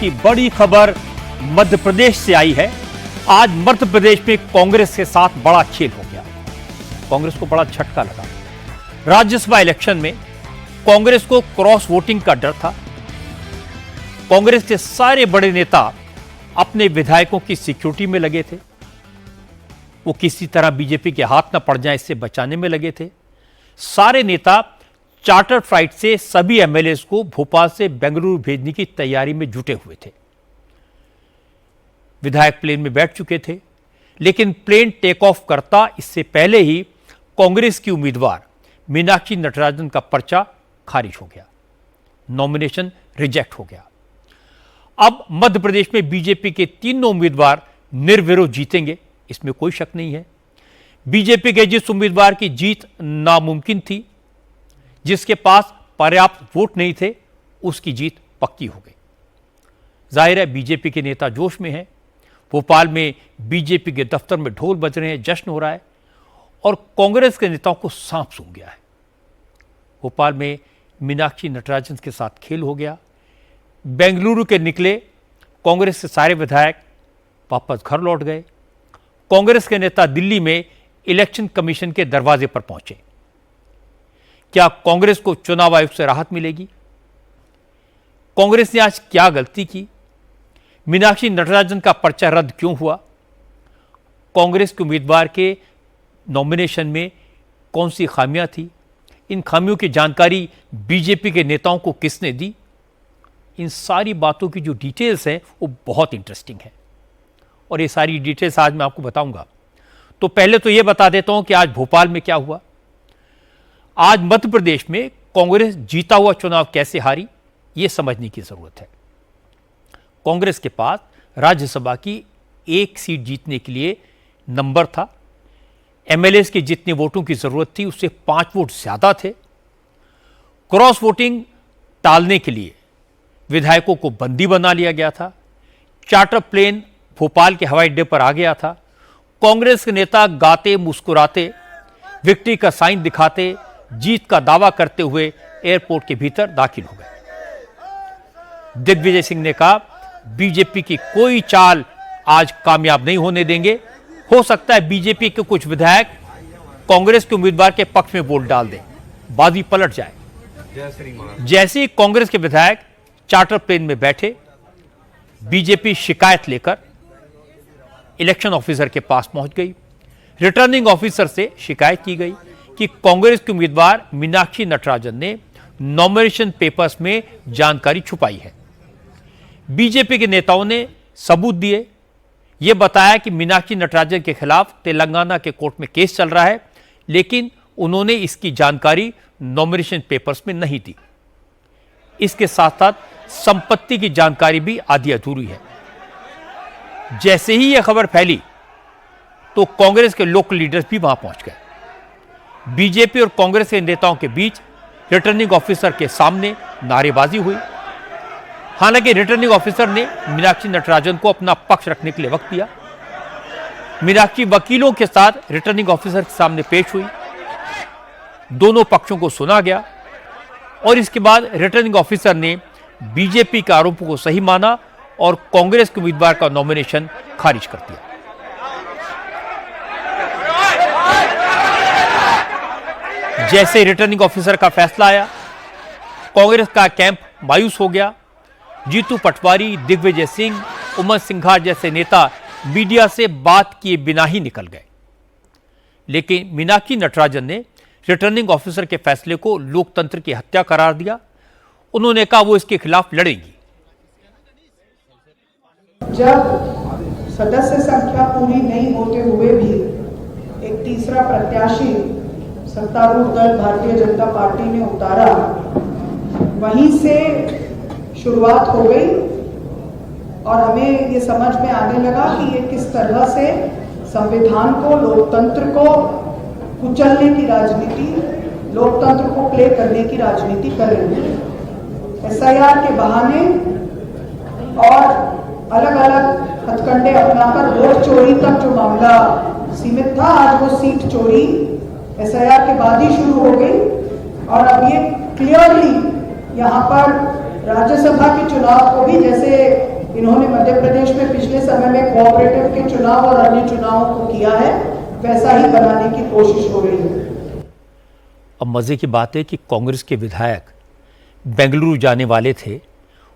की बड़ी खबर मध्य प्रदेश से आई है। आज मध्य प्रदेश में कांग्रेस के साथ बड़ा खेल हो गया। कांग्रेस को बड़ा झटका लगा। राज्यसभा इलेक्शन में कांग्रेस को क्रॉस वोटिंग का डर था। कांग्रेस के सारे बड़े नेता अपने विधायकों की सिक्योरिटी में लगे थे। वो किसी तरह बीजेपी के हाथ न पड़ जाए इससे बचाने में लगे थे। सारे नेता चार्टर फ्लाइट से सभी एमएलए को भोपाल से बेंगलुरु भेजने की तैयारी में जुटे हुए थे। विधायक प्लेन में बैठ चुके थे, लेकिन प्लेन टेक ऑफ करता इससे पहले ही कांग्रेस की उम्मीदवार मीनाक्षी नटराजन का पर्चा खारिज हो गया। नॉमिनेशन रिजेक्ट हो गया। अब मध्य प्रदेश में बीजेपी के तीनों उम्मीदवार निर्विरोध जीतेंगे, इसमें कोई शक नहीं है। बीजेपी के जिस उम्मीदवार की जीत नामुमकिन थी, जिसके पास पर्याप्त वोट नहीं थे, उसकी जीत पक्की हो गई। जाहिर है बीजेपी के नेता जोश में हैं। भोपाल में बीजेपी के दफ्तर में ढोल बज रहे हैं, जश्न हो रहा है और कांग्रेस के नेताओं को सांप सूंघ गया है। भोपाल में मीनाक्षी नटराजन के साथ खेल हो गया। बेंगलुरु के निकले कांग्रेस के सारे विधायक वापस घर लौट गए। कांग्रेस के नेता दिल्ली में इलेक्शन कमीशन के दरवाजे पर पहुंचे। क्या कांग्रेस को चुनाव आयोग से राहत मिलेगी? कांग्रेस ने आज क्या गलती की? मीनाक्षी नटराजन का पर्चा रद्द क्यों हुआ? कांग्रेस के उम्मीदवार के नॉमिनेशन में कौन सी खामियां थी? इन खामियों की जानकारी बीजेपी के नेताओं को किसने दी? इन सारी बातों की जो डिटेल्स हैं वो बहुत इंटरेस्टिंग है और ये सारी डिटेल्स आज मैं आपको बताऊंगा। तो पहले तो ये बता देता हूं कि आज भोपाल में क्या हुआ। आज मध्य प्रदेश में कांग्रेस जीता हुआ चुनाव कैसे हारी, यह समझने की जरूरत है। कांग्रेस के पास राज्यसभा की एक सीट जीतने के लिए नंबर था। एमएलए के जितने वोटों की जरूरत थी उससे 5 वोट ज्यादा थे। क्रॉस वोटिंग टालने के लिए विधायकों को बंदी बना लिया गया था। चार्टर प्लेन भोपाल के हवाई अड्डे पर आ गया था। कांग्रेस के नेता गाते मुस्कुराते, विक्ट्री का साइन दिखाते, जीत का दावा करते हुए एयरपोर्ट के भीतर दाखिल हो गए। दिग्विजय सिंह ने कहा बीजेपी की कोई चाल आज कामयाब नहीं होने देंगे। हो सकता है बीजेपी के कुछ विधायक कांग्रेस के उम्मीदवार के पक्ष में वोट डाल दें, बाजी पलट जाए। जैसे ही कांग्रेस के विधायक चार्टर प्लेन में बैठे, बीजेपी शिकायत लेकर इलेक्शन ऑफिसर के पास पहुंच गई। रिटर्निंग ऑफिसर से शिकायत की गई कि कांग्रेस के उम्मीदवार मीनाक्षी नटराजन ने नॉमिनेशन पेपर्स में जानकारी छुपाई है। बीजेपी के नेताओं ने सबूत दिए। यह बताया कि मीनाक्षी नटराजन के खिलाफ तेलंगाना के कोर्ट में केस चल रहा है, लेकिन उन्होंने इसकी जानकारी नॉमिनेशन पेपर्स में नहीं दी। इसके साथ साथ संपत्ति की जानकारी भी आधी अधूरी है। जैसे ही यह खबर फैली तो कांग्रेस के लोकल लीडर्स भी वहां पहुंच गए। बीजेपी और कांग्रेस के नेताओं के बीच रिटर्निंग ऑफिसर के सामने नारेबाजी हुई। हालांकि रिटर्निंग ऑफिसर ने मीनाक्षी नटराजन को अपना पक्ष रखने के लिए वक्त दिया। मीनाक्षी वकीलों के साथ रिटर्निंग ऑफिसर के सामने पेश हुई। दोनों पक्षों को सुना गया और इसके बाद रिटर्निंग ऑफिसर ने बीजेपी के आरोपों को सही माना और कांग्रेस के उम्मीदवार का नॉमिनेशन खारिज कर दिया। जैसे रिटर्निंग ऑफिसर का फैसला आया, कांग्रेस का कैंप मायूस हो गया। जीतू पटवारी, दिग्विजय सिंह, उमर सिंघार जैसे नेता मीडिया से बात किए बिना ही निकल गए। लेकिन मीनाक्षी नटराजन ने रिटर्निंग ऑफिसर के फैसले को लोकतंत्र की हत्या करार दिया। उन्होंने कहा वो इसके खिलाफ लड़ेंगी। जब सदस्य संख्या पूरी नहीं होते हुए भी एक तीसरा प्रत्याशी सत्तारूढ़ दल भारतीय जनता पार्टी ने उतारा, वहीं से शुरुआत हो गई और हमें ये समझ में आने लगा कि ये किस तरह से संविधान को, लोकतंत्र को कुचलने की राजनीति, लोकतंत्र को प्ले करने की राजनीति कर रही है। एसआईआर के बहाने और अलग अलग हथकंडे अपनाकर वोट चोरी तक जो मामला सीमित था, आज वो सीट चोरी एसआईआर के बाद ही शुरू हो गई और अब ये क्लियरली यहाँ पर राज्यसभा के चुनाव को भी, जैसे चुनाव और अन्य चुनावों को किया है वैसा ही बनाने की कोशिश हो रही है। अब मजे की बात है कि कांग्रेस के विधायक बेंगलुरु जाने वाले थे,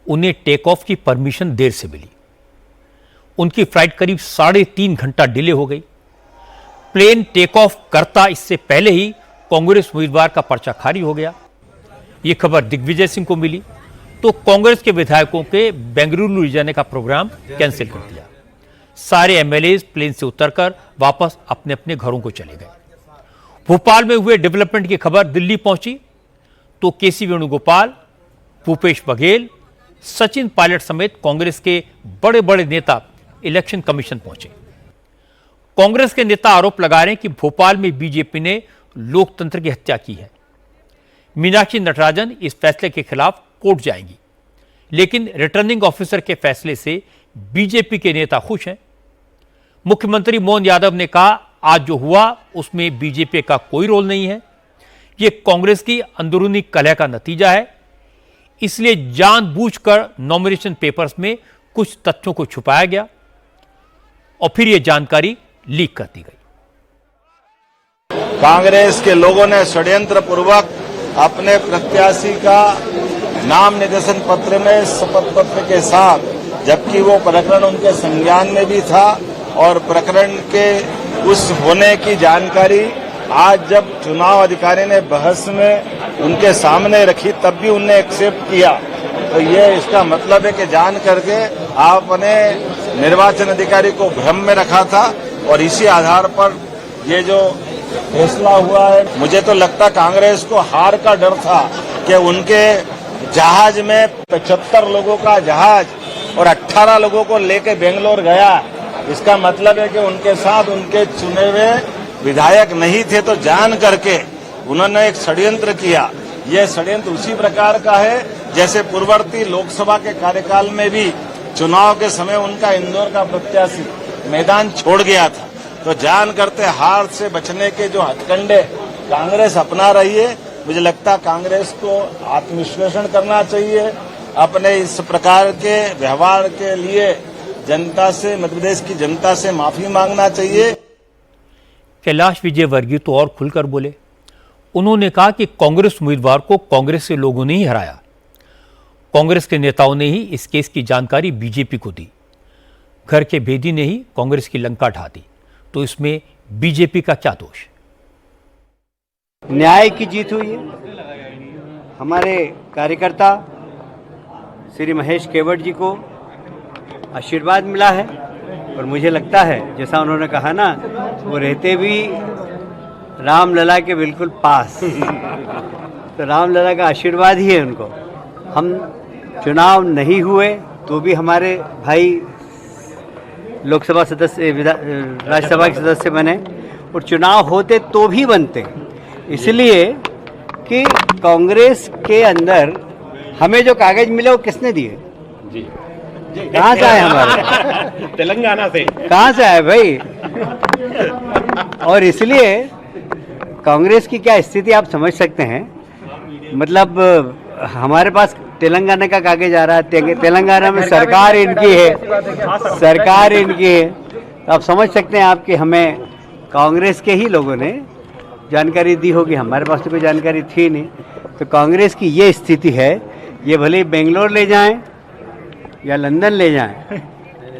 उन्हें टेक ऑफ की परमिशन देर से मिली। उनकी फ्लाइट करीब 3.5 घंटा डिले हो गई। प्लेन टेक ऑफ करता इससे पहले ही कांग्रेस उम्मीदवार का पर्चा खारिज हो गया। यह खबर दिग्विजय सिंह को मिली तो कांग्रेस के विधायकों के बेंगलुरु ले जाने का प्रोग्राम कैंसिल कर दिया। सारे एमएलए प्लेन से उतरकर वापस अपने अपने घरों को चले गए। भोपाल में हुए डेवलपमेंट की खबर दिल्ली पहुंची तो केसी वेणुगोपाल, भूपेश बघेल, सचिन पायलट समेत कांग्रेस के बड़े बड़े नेता इलेक्शन कमीशन पहुंचे। कांग्रेस के नेता आरोप लगा रहे हैं कि भोपाल में बीजेपी ने लोकतंत्र की हत्या की है। मीनाक्षी नटराजन इस फैसले के खिलाफ कोर्ट जाएंगी, लेकिन रिटर्निंग ऑफिसर के फैसले से बीजेपी के नेता खुश हैं। मुख्यमंत्री मोहन यादव ने कहा, आज जो हुआ उसमें बीजेपी का कोई रोल नहीं है, यह कांग्रेस की अंदरूनी कलह का नतीजा है, इसलिए जानबूझकर नॉमिनेशन पेपर्स में कुछ तथ्यों को छुपाया गया और फिर यह जानकारी लीक कर दी गई। कांग्रेस के लोगों ने षड्यंत्र पूर्वक अपने प्रत्याशी का नाम निर्देशन पत्र में शपथ पत्र के साथ, जबकि वो प्रकरण उनके संज्ञान में भी था और प्रकरण के उस होने की जानकारी आज जब चुनाव अधिकारी ने बहस में उनके सामने रखी तब भी उन्हें एक्सेप्ट किया। तो ये इसका मतलब है कि जान करके आपने निर्वाचन अधिकारी को भ्रम में रखा था और इसी आधार पर ये जो फैसला हुआ है। मुझे तो लगता कांग्रेस को हार का डर था कि उनके जहाज में 75 लोगों का जहाज और 18 लोगों को लेके बेंगलोर गया। इसका मतलब है कि उनके साथ उनके चुने हुए विधायक नहीं थे, तो जान करके उन्होंने एक षड्यंत्र किया। यह षड्यंत्र उसी प्रकार का है जैसे पूर्ववर्ती लोकसभा के कार्यकाल में भी चुनाव के समय उनका इंदौर का प्रत्याशी मैदान छोड़ गया था। तो जान करते हार से बचने के जो हथकंडे कांग्रेस अपना रही है, मुझे लगता कांग्रेस को आत्मविश्लेषण करना चाहिए। अपने इस प्रकार के व्यवहार के लिए जनता से, मध्य प्रदेश की जनता से माफी मांगना चाहिए। कैलाश विजयवर्गीय तो और खुलकर बोले। उन्होंने कहा कि कांग्रेस उम्मीदवार को कांग्रेस के लोगों ने ही हराया। कांग्रेस के नेताओं ने ही इस केस की जानकारी बीजेपी को दी। घर के भेदी ने ही कांग्रेस की लंका ढा दी, तो इसमें बीजेपी का क्या दोष? न्याय की जीत हुई है। हमारे कार्यकर्ता श्री महेश केवट जी को आशीर्वाद मिला है और मुझे लगता है जैसा उन्होंने कहा ना, वो रहते भी रामलला के बिल्कुल पास, तो रामलला का आशीर्वाद ही है उनको। हम चुनाव नहीं हुए तो भी हमारे भाई लोकसभा सदस्य, राज्यसभा के सदस्य बने और चुनाव होते तो भी बनते, इसलिए कि कांग्रेस के अंदर हमें जो कागज मिले वो किसने दिए? जी, कहाँ से आए हमारे? तेलंगाना से। कहाँ से आए भाई? और इसलिए कांग्रेस की क्या स्थिति आप समझ सकते हैं। मतलब हमारे पास तेलंगाना का कागज आ रहा है, तेलंगाना में सरकार इनकी है, सरकार इनकी है, तो आप समझ सकते हैं आप कि हमें कांग्रेस के ही लोगों ने जानकारी दी होगी, हमारे पास तो कोई जानकारी थी नहीं। तो कांग्रेस की ये स्थिति है, ये भले ही बेंगलोर ले जाएं या लंदन ले जाएं,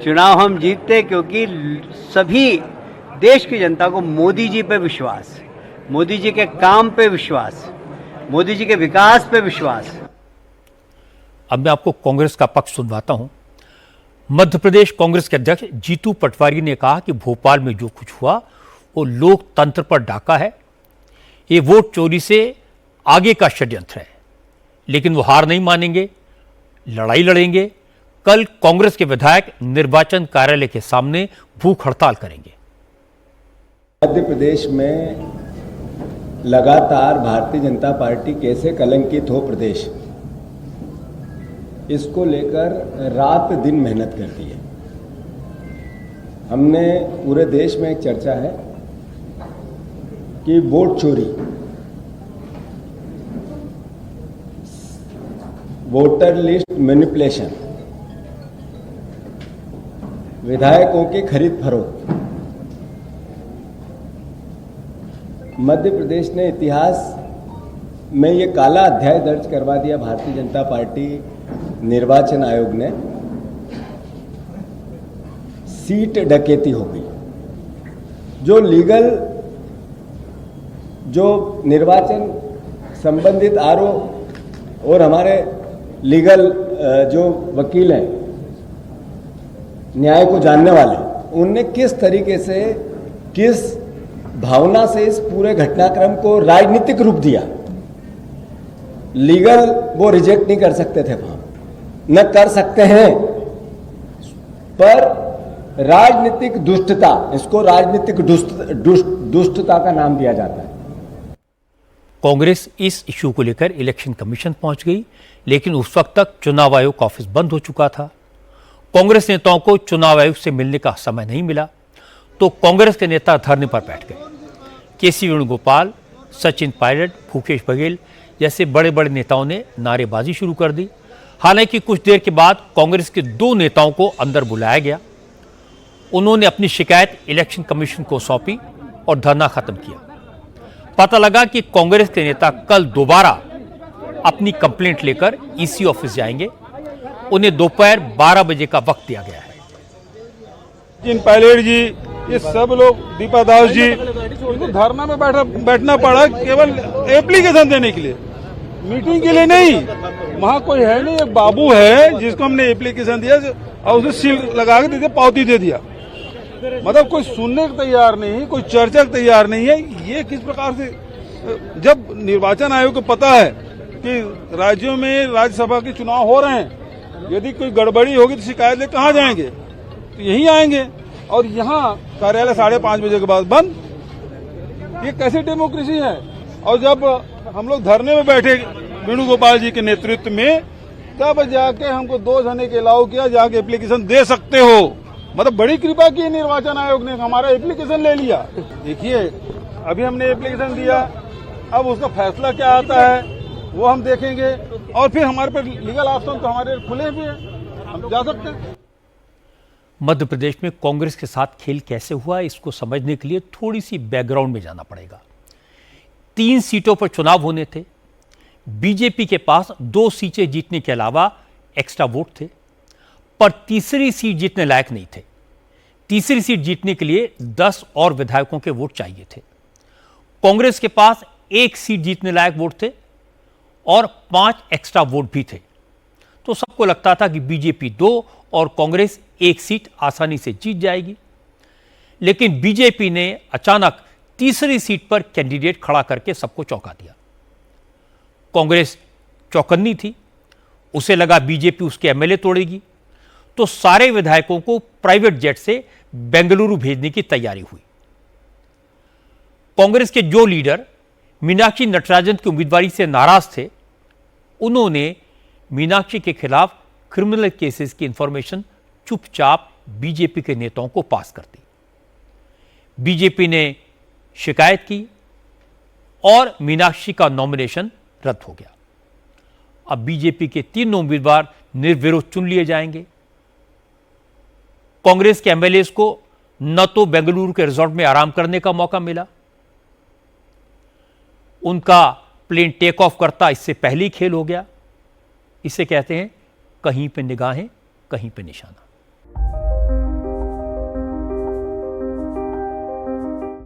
चुनाव हम जीतते क्योंकि सभी देश की जनता को मोदी जी पे विश्वास, मोदी जी के काम पे विश्वास, मोदी जी के विकास पे विश्वास। अब मैं आपको कांग्रेस का पक्ष सुनवाता हूं। मध्य प्रदेश कांग्रेस के अध्यक्ष जीतू पटवारी ने कहा कि भोपाल में जो कुछ हुआ वो लोकतंत्र पर डाका है, ये वोट चोरी से आगे का षड्यंत्र है, लेकिन वो हार नहीं मानेंगे, लड़ाई लड़ेंगे। कल कांग्रेस के विधायक निर्वाचन कार्यालय के सामने भूख हड़ताल करेंगे। मध्य प्रदेश में लगातार भारतीय जनता पार्टी कैसे कलंकित हो प्रदेश, इसको लेकर रात दिन मेहनत करती है। हमने पूरे देश में एक चर्चा है कि वोट चोरी, वोटर लिस्ट मैनिपुलेशन, विधायकों की खरीद फरोख्त। मध्य प्रदेश ने इतिहास में ये काला अध्याय दर्ज करवा दिया। भारतीय जनता पार्टी निर्वाचन आयोग ने सीट डकैती हो गई। जो लीगल, जो निर्वाचन संबंधित आरोप और हमारे लीगल जो वकील हैं, न्याय को जानने वाले, उनने किस तरीके से, किस भावना से इस पूरे घटनाक्रम को राजनीतिक रूप दिया। लीगल वो रिजेक्ट नहीं कर सकते थे, वहां न कर सकते हैं, पर राजनीतिक दुष्टता, इसको राजनीतिक दुष्टता का नाम दिया जाता है। कांग्रेस इस इशू को लेकर इलेक्शन कमीशन पहुंच गई, लेकिन उस वक्त तक चुनाव आयोग का ऑफिस बंद हो चुका था। कांग्रेस नेताओं को चुनाव आयोग से मिलने का समय नहीं मिला, तो कांग्रेस के नेता धरने पर बैठ गए। केसी वेणुगोपाल, सचिन पायलट, भूपेश बघेल जैसे बड़े बड़े नेताओं ने नारेबाजी शुरू कर दी। हालांकि कुछ देर के बाद कांग्रेस के 2 नेताओं को अंदर बुलाया गया। उन्होंने अपनी शिकायत इलेक्शन कमीशन को सौंपी और धरना खत्म किया। पता लगा कि कांग्रेस के नेता कल दोबारा अपनी कंप्लेंट लेकर ईसी ऑफिस जाएंगे। उन्हें दोपहर 12 बजे का वक्त दिया गया है। जिन पायलट जी, ये सब लोग, दीपा दास जी, इनको धरना में बैठना पड़ा केवल एप्लीकेशन देने के लिए, मीटिंग के लिए नहीं। वहाँ कोई है नहीं, एक बाबू है जिसको हमने एप्लीकेशन दिया और उसे सील लगा के दे दिया, पावती दे दिया। मतलब कोई सुनने को तैयार नहीं, कोई चर्चा को तैयार नहीं है। ये किस प्रकार से, जब निर्वाचन आयोग को पता है कि राज्यों में राज्यसभा के चुनाव हो रहे हैं, यदि कोई गड़बड़ी होगी तो शिकायत ले कहाँ जाएंगे? तो यहीं आएंगे। और यहाँ कार्यालय 5:30 बजे के बाद बंद। ये कैसी डेमोक्रेसी है? और जब हम लोग धरने में बैठे वेणुगोपाल जी के नेतृत्व में, तब जाके हमको 2 जने के अलाउ किया, जाके एप्लीकेशन दे सकते हो। मतलब बड़ी कृपा की निर्वाचन आयोग ने, हमारा एप्लीकेशन ले लिया। देखिए, अभी हमने एप्लीकेशन दिया, अब उसका फैसला क्या आता है वो हम देखेंगे, और फिर हमारे पर लीगल ऑप्शन तो हमारे खुले भी हैं, हम जा सकते हैं। मध्य प्रदेश में कांग्रेस के साथ खेल कैसे हुआ, इसको समझने के लिए थोड़ी सी बैकग्राउंड में जाना पड़ेगा। 3 सीटों पर चुनाव होने थे। बीजेपी के पास 2 सीटें जीतने के अलावा एक्स्ट्रा वोट थे, पर तीसरी सीट जीतने लायक नहीं थे। तीसरी सीट जीतने के लिए 10 और विधायकों के वोट चाहिए थे। कांग्रेस के पास 1 सीट जीतने लायक वोट थे और 5 एक्स्ट्रा वोट भी थे। तो सबको लगता था कि बीजेपी 2 और कांग्रेस 1 सीट आसानी से जीत जाएगी। लेकिन बीजेपी ने अचानक तीसरी सीट पर कैंडिडेट खड़ा करके सबको चौंका दिया। कांग्रेस चौकन्नी थी, उसे लगा बीजेपी उसके एमएलए तोड़ेगी, तो सारे विधायकों को प्राइवेट जेट से बेंगलुरु भेजने की तैयारी हुई। कांग्रेस के जो लीडर मीनाक्षी नटराजन की उम्मीदवारी से नाराज थे, उन्होंने मीनाक्षी के खिलाफ क्रिमिनल केसेस की इंफॉर्मेशन चुपचाप बीजेपी के नेताओं को पास कर दी। बीजेपी ने शिकायत की और मीनाक्षी का नॉमिनेशन रद्द हो गया। अब बीजेपी के 3 उम्मीदवार निर्विरोध चुन लिए जाएंगे। कांग्रेस के एमएलएस को न तो बेंगलुरु के रिजॉर्ट में आराम करने का मौका मिला, उनका प्लेन टेक ऑफ करता इससे पहले ही खेल हो गया। इसे कहते हैं कहीं पे निगाहें, कहीं पे निशाना।